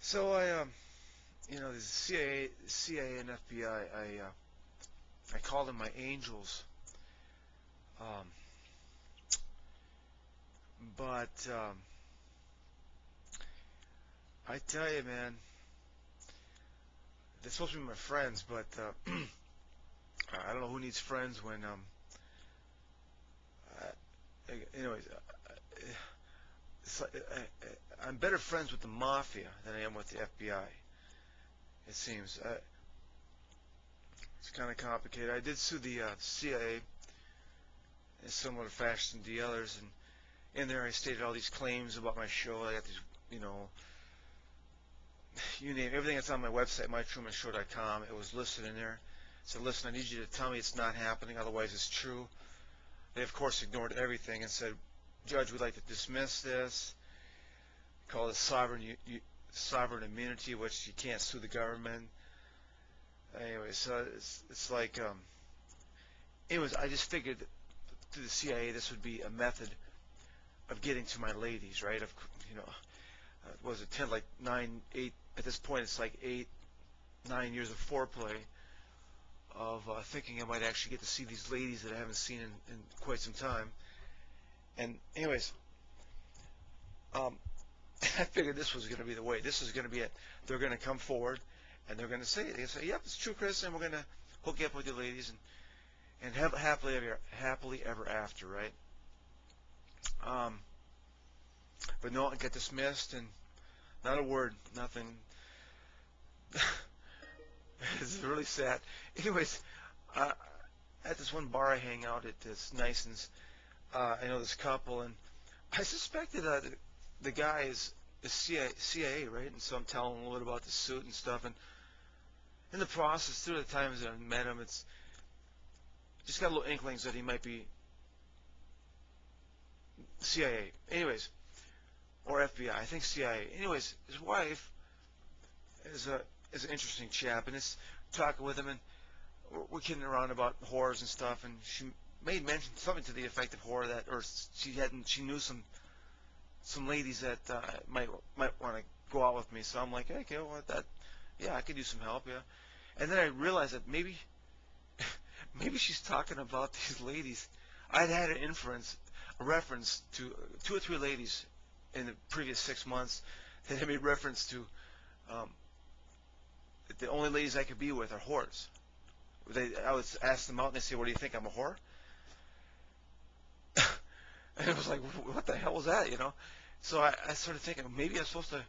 So the CIA and FBI, I call them my angels. Um, but I tell you, man, they're supposed to be my friends, but I don't know who needs friends when, anyways, it's like, I'm better friends with the mafia than I am with the FBI. It seems it's kind of complicated. I did sue the CIA in similar fashion to the others, and in there I stated all these claims about my show. I got these, you know, you name everything that's on my website, mytrumanshow.com. It was listed in there. So listen, I need you to tell me it's not happening, otherwise it's true. They of course ignored everything and said, Judge, we'd like to dismiss this. Call it sovereign immunity, which you can't sue the government. Anyway, so it's like, anyways, I just figured through the CIA this would be a method of getting to my ladies, right? Of, you know, was it 10, like 9, 8, at this point it's like 8, 9 years of foreplay of thinking I might actually get to see these ladies that I haven't seen in quite some time. And anyways, I figured this was going to be the way. This is going to be it. They're going to come forward and they're going to say, yep, it's true, Chris, and we're going to hook you up with your ladies and have happily ever after, right? But no, I got dismissed and not a word, nothing. It's really sad. Anyways, at this one bar I hang out at, this Nison's, I know this couple, and I suspected the guy is CIA, right? And so I'm telling him a little bit about the suit and stuff, and in the process, through the times that I've met him, it's just got little inklings that he might be CIA. Anyways, or FBI. I think CIA. Anyways, his wife is an interesting chap, and it's talking with him, and we're kidding around about whores and stuff, and she made mention something to the effect of whore that, or she knew some ladies that might want to go out with me. So I'm like, hey, okay, well, yeah, I could use some help, yeah. And then I realized that maybe she's talking about these ladies. I'd had a reference to 2 or 3 ladies in the previous 6 months that had made reference to the only ladies I could be with are whores. I would ask them out and they say, what do you think, I'm a whore? And it was like, what the hell was that, you know? So I started thinking, maybe I'm supposed to,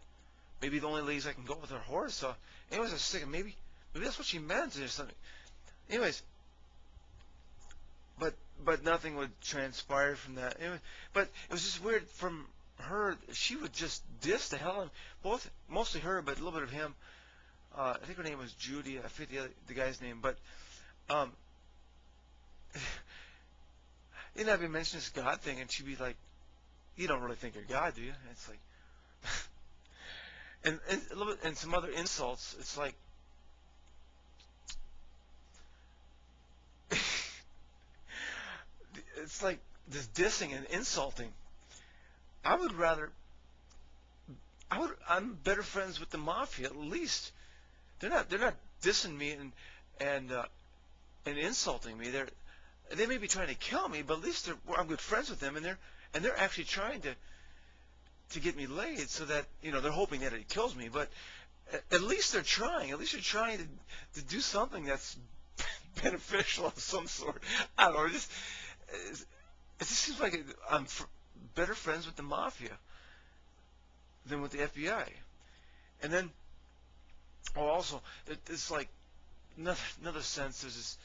maybe the only ladies I can go with are whores. So anyways, I was thinking, maybe that's what she meant or something. Anyways, but nothing would transpire from that. Anyway, but it was just weird from her. She would just diss the hell out of both, mostly her, but a little bit of him. I think her name was Judy. I forget the guy's name, but I'd be mentioning this God thing, and she'd be like, "You don't really think you're God, do you?" And it's like, and a little bit, and some other insults. It's like, it's like this dissing and insulting. I'm better friends with the mafia at least. They're not dissing me and insulting me. They may be trying to kill me, but at least I'm good friends with them, and they're actually trying to get me laid, so that they're hoping that it kills me. But at least they're trying. At least they're trying to do something that's beneficial of some sort. I don't know. It just seems like I'm better friends with the mafia than with the FBI. And then, also, it's like another sense. There's this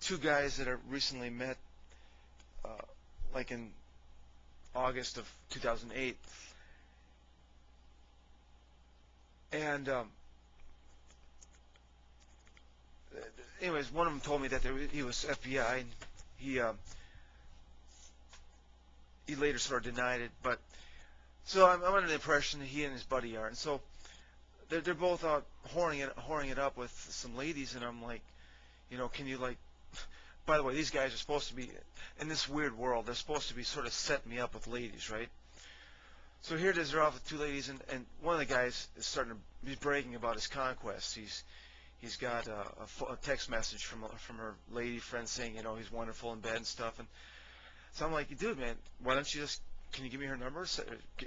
2 guys that I recently met, like in August of 2008, and anyways, one of them told me that he was FBI, and he later sort of denied it. But so I'm under the impression that he and his buddy are, and so they're both out whoring it up with some ladies, and I'm like, can you, like, by the way, these guys are supposed to be, in this weird world, they're supposed to be sort of setting me up with ladies, right? So here it is, they're off with two ladies, and one of the guys is starting to, he's bragging about his conquest. He's got a text message from her lady friend saying, you know, he's wonderful in bed and stuff. And so I'm like, dude, man, why don't you just, can you give me her number,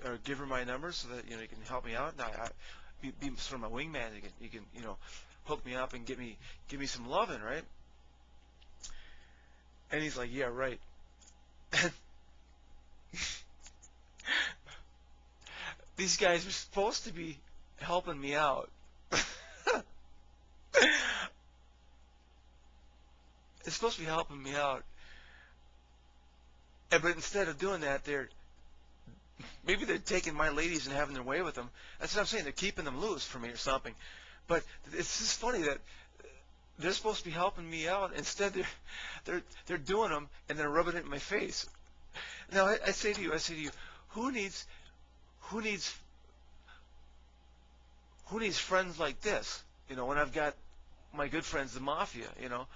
or give her my number so that, you know, you can help me out, and be sort of my wingman. You can, you know, hook me up and give me some loving, right? And he's like, yeah, right. These guys were supposed to be helping me out. It's supposed to be helping me out. But instead of doing that, maybe they're taking my ladies and having their way with them. That's what I'm saying. They're keeping them loose for me or something. But it's just funny that they're supposed to be helping me out. Instead, they're doing them and they're rubbing it in my face. Now I say to you, who needs friends like this? You know, when I've got my good friends, the mafia. You know.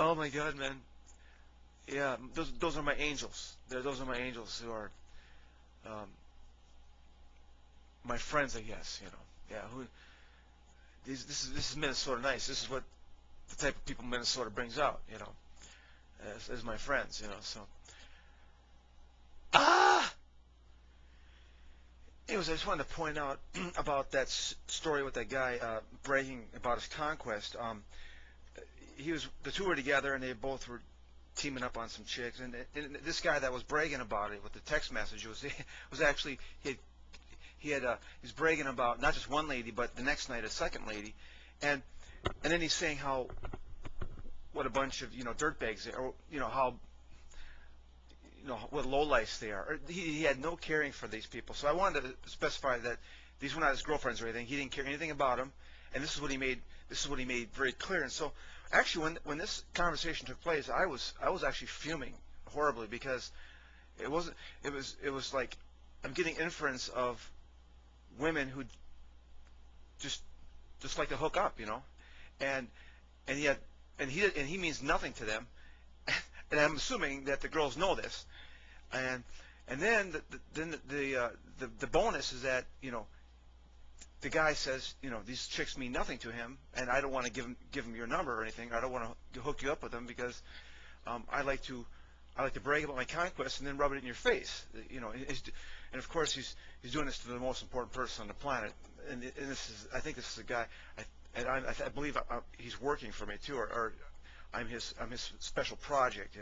Oh my God, man. Yeah, those are my angels. Those are my angels who are my friends, I guess. You know. Yeah. This is Minnesota nice. This is what the type of people Minnesota brings out. You know, as my friends. You know. So. Ah. Anyways, I just wanted to point out about that story with that guy bragging about his conquest. The two were together, and they both were teaming up on some chicks. And this guy that was bragging about it with the text message was actually he was bragging about not just one lady, but the next night a second lady, and then he's saying what a bunch of dirtbags they are, or how what lowlifes they are. Or he had no caring for these people. So I wanted to specify that these were not his girlfriends or anything. He didn't care anything about them, and this is what he made. This is what he made very clear. And so, actually, when this conversation took place, I was actually fuming horribly because it was like I'm getting inference of women who just like to hook up, and he means nothing to them. And I'm assuming that the girls know this, and then the bonus is that the guy says these chicks mean nothing to him, and I don't want to give him your number or anything. I don't want to hook you up with them because I like to brag about my conquest and then rub it in your face, and of course he's doing this to the most important person on the planet, and I think this is a guy, I believe he's working for me too, or I'm his special project,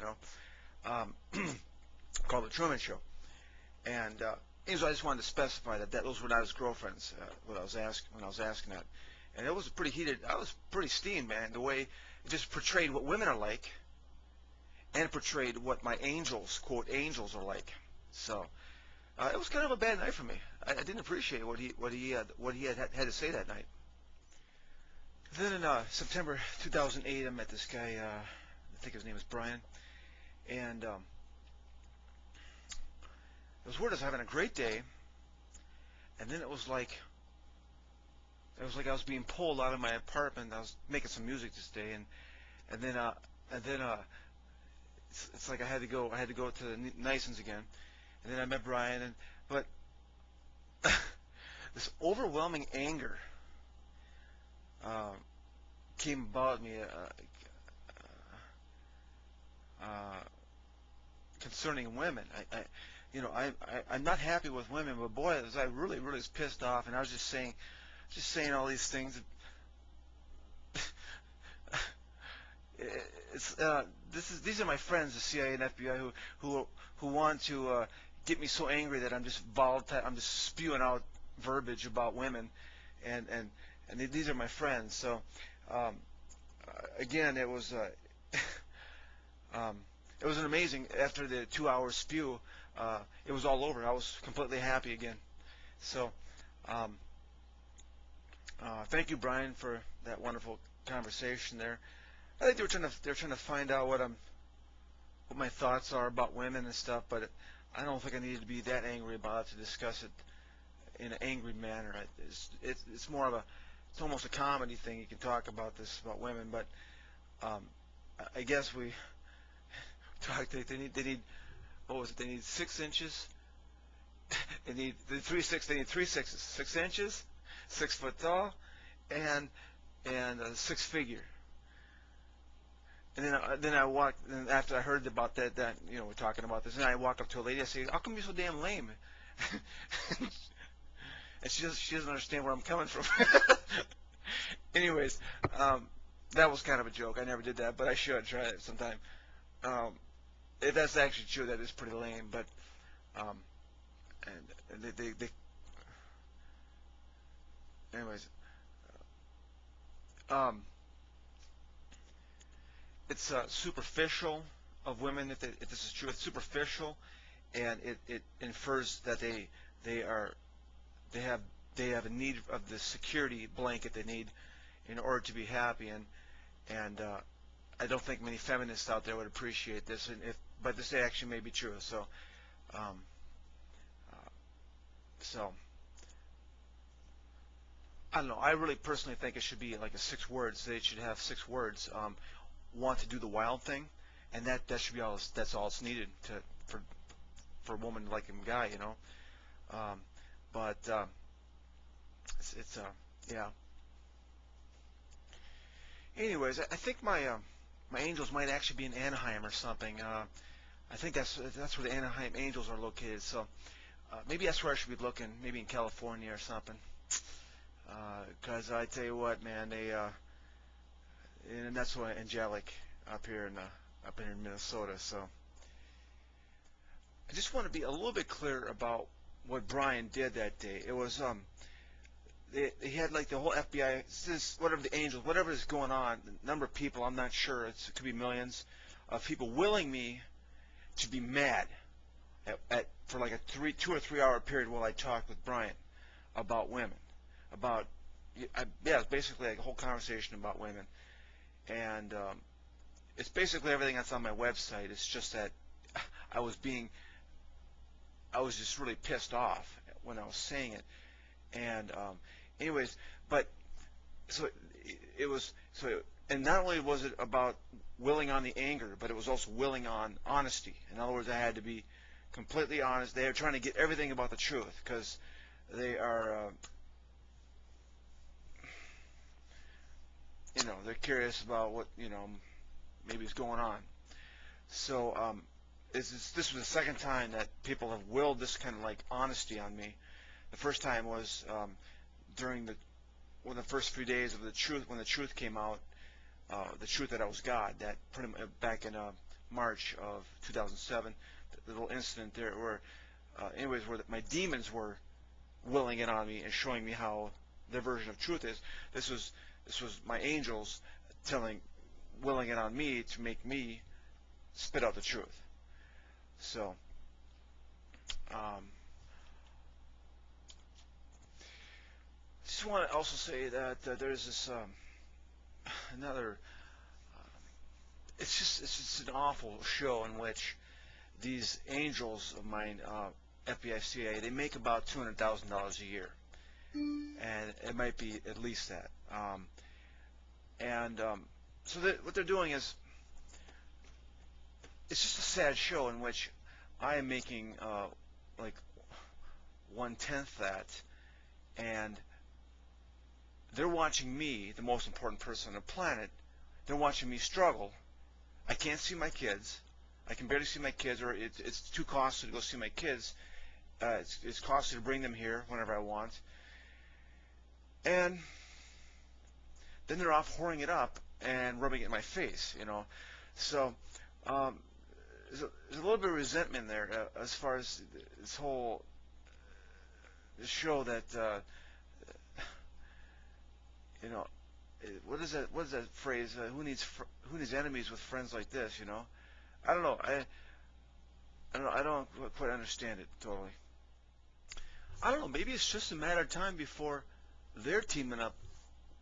called The Truman Show. And anyways, I just wanted to specify that those were not his girlfriends. When I was asking that, and it was pretty heated. I was pretty steamed, man. The way it just portrayed what women are like, and portrayed what my angels, quote angels, are like. So it was kind of a bad night for me. I didn't appreciate what he had to say that night. Then in September 2008, I met this guy, I think his name is Brian, and it was weird. I was having a great day, and then it was like I was being pulled out of my apartment. I was making some music this day, and then it's like I had to go to the Nisons again, and then I met Brian, but this overwhelming anger came about me concerning women. I'm not happy with women, but boy, I really was pissed off, and I was just saying all these things. These are my friends, the CIA and FBI, who want to get me so angry that I'm just volatile. I'm just spewing out verbiage about women, and these are my friends. So again, it was an amazing. After the 2-hour spew, it was all over. I was completely happy again. So thank you, Brian, for that wonderful conversation there. I think they're trying to find out what my thoughts are about women and stuff, but I don't think I needed to be that angry about it to discuss it in an angry manner. It's more of it's almost a comedy thing. You can talk about this about women, but I guess we They need what was it? They need 6 inches. They need the 3 6. They need 3 6s, 6 inches, 6 foot tall, and 6 figure. And then I walked. And after I heard about that we're talking about this, and I walk up to a lady. I say, "How come you're so damn lame?" And she doesn't understand where I'm coming from. Anyways, that was kind of a joke. I never did that, but I should try it sometime. If that's actually true, that is pretty lame. But and they anyways, it's superficial of women. If this is true, it's superficial, and it infers that they are they have a need of the security blanket they need in order to be happy, and I don't think many feminists out there would appreciate this, but this actually may be true. So I don't know. I really personally think it should be like 6 words. They should have 6 words. Want to do the wild thing, and that should be all. That's all it's needed for a woman like a guy, but it's yeah. Anyways, I think my angels might actually be in Anaheim or something. I think that's where the Anaheim Angels are located. So maybe that's where I should be looking. Maybe in California or something. Because I tell you what, man, and that's why angelic up here in Minnesota. So I just want to be a little bit clear about what Brian did that day. It was they had like the whole FBI, whatever the Angels, whatever is going on, the number of people, I'm not sure, it could be millions of people willing me to be mad for like a 2 or 3 hour period while I talked with Brian about women, it's basically like a whole conversation about women, and it's basically everything that's on my website. It's just that I was just really pissed off when I was saying it, and anyways, but and not only was it about willing on the anger, but it was also willing on honesty. In other words, I had to be completely honest. They are trying to get everything about the truth because they are, they're curious about what maybe is going on. So this was the second time that people have willed this kind of like honesty on me. The first time was during the first few days of the truth, when the truth came out, the truth that I was God. That back in March of 2007, the little incident there where, where my demons were willing it on me and showing me how their version of truth is. This was my angels willing it on me to make me spit out the truth. So just want to also say that there's this another. It's just an awful show in which these angels of mine, Fbicia, they make about $200,000 a year, and it might be at least that. So what they're doing is, it's just a sad show in which I am making like 1/10 that, and they're watching me, the most important person on the planet. They're watching me struggle. I can't see my kids. I can barely see my kids, or it's too costly to go see my kids. It's costly to bring them here whenever I want. And then they're off whoring it up and rubbing it in my face, So there's a little bit of resentment there as far as this whole show that, what is that phrase? Who needs enemies with friends like this? I don't know. I don't quite understand it totally. I don't know. Maybe it's just a matter of time before they're teaming up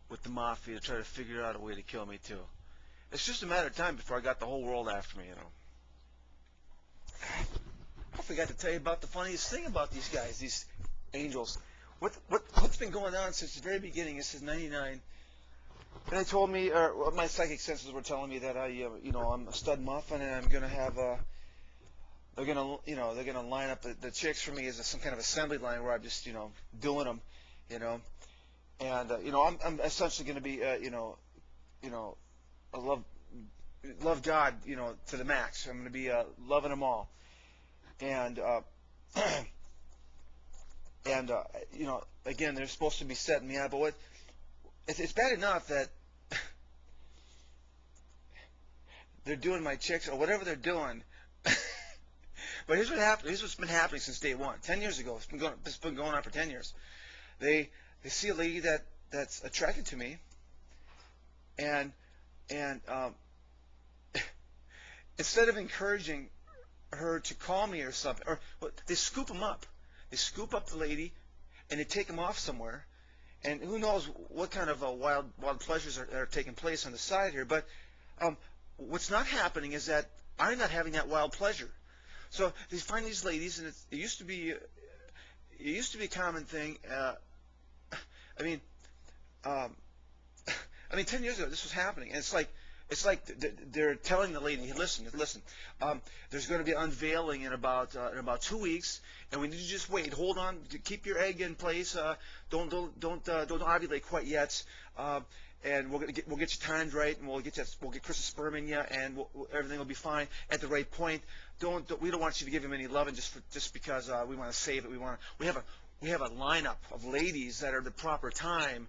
with the mafia to try to figure out a way to kill me too. It's just a matter of time before I got the whole world after me. I forgot to tell you about the funniest thing about these guys, these angels. What's been going on since the very beginning? This is 99. And they told me, or well, my psychic senses were telling me that I'm a stud muffin, and I'm gonna have they're gonna line up the chicks for me as some kind of assembly line where I'm just, doing them, you know, and I'm essentially gonna be, I love God, to the max. I'm gonna be loving them all, and and again, they're supposed to be setting me up, but it's bad enough that they're doing my chicks or whatever they're doing. But here's what happened. Here's what's been happening since day one. 10 years ago. It's been going on for 10 years. They see a lady that's attracted to me, and instead of encouraging her to call me or something, or they scoop them up. They scoop up the lady, and they take them off somewhere. And who knows what kind of wild pleasures are taking place on the side here. But what's not happening is that I'm not having that wild pleasure. So they find these ladies, and it used to be a common thing. I mean, 10 years ago this was happening, and it's like they're telling the lady, hey, listen. There's going to be unveiling in about 2 weeks, and we need to just wait. Hold on, keep your egg in place. Don't ovulate quite yet. And we'll get you timed right, and we'll get crystal sperm in you, and everything will be fine at the right point. We don't want you to give him any loving just because we want to save it. We have a lineup of ladies that are the proper time.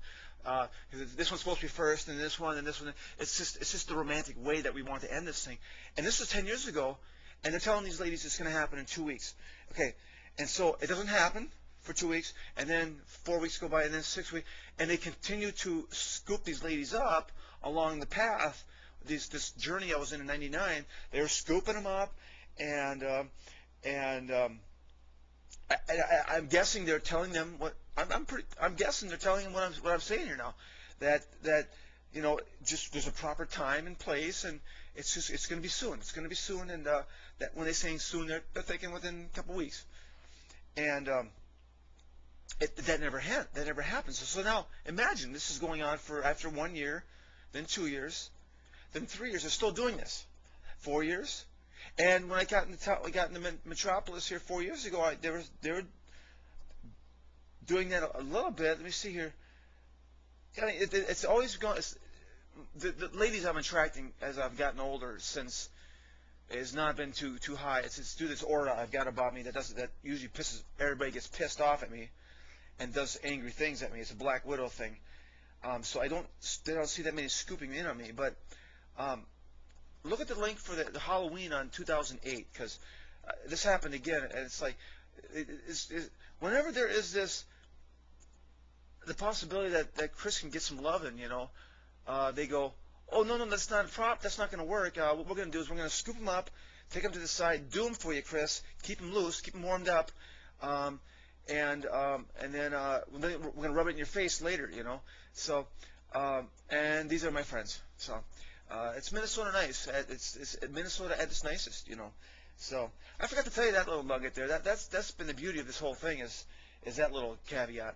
This one's supposed to be first, and this one, and this one. It's just the romantic way that we want to end this thing. And this was 10 years ago, and they're telling these ladies it's going to happen in 2 weeks. Okay, and so it doesn't happen for 2 weeks, and then 4 weeks go by, and then 6 weeks, and they continue to scoop these ladies up along the path. This journey I was in '99, they were scooping them up, and I'm guessing they're telling them what I'm guessing they're telling them what I'm saying here now, that just there's a proper time and place, and it's going to be soon. It's going to be soon, and that when they're saying soon, they're thinking within a couple weeks, and that never happened. So now imagine this is going on for after 1 year, then 2 years, then 3 years. They're still doing this. 4 years. And when I got into Metropolis here 4 years ago, they were doing that a little bit. Let me see here. I mean, it's always going. The ladies I'm attracting as I've gotten older since has not been too high. It's due to this aura I've got about me that usually everybody gets pissed off at me and does angry things at me. It's a Black Widow thing. So they don't see that many scooping in on me, but. Look at the link for the Halloween on 2008, because this happened again, and it's like, whenever there is the possibility that Chris can get some loving, they go, oh, no, that's not going to work. What we're going to do is we're going to scoop them up, take them to the side, do them for you, Chris, keep them loose, keep them warmed up, and then we're going to rub it in your face later, So, and these are my friends, so. It's Minnesota nice. It's Minnesota at its nicest, So I forgot to tell you that little nugget there. That's been the beauty of this whole thing is that little caveat.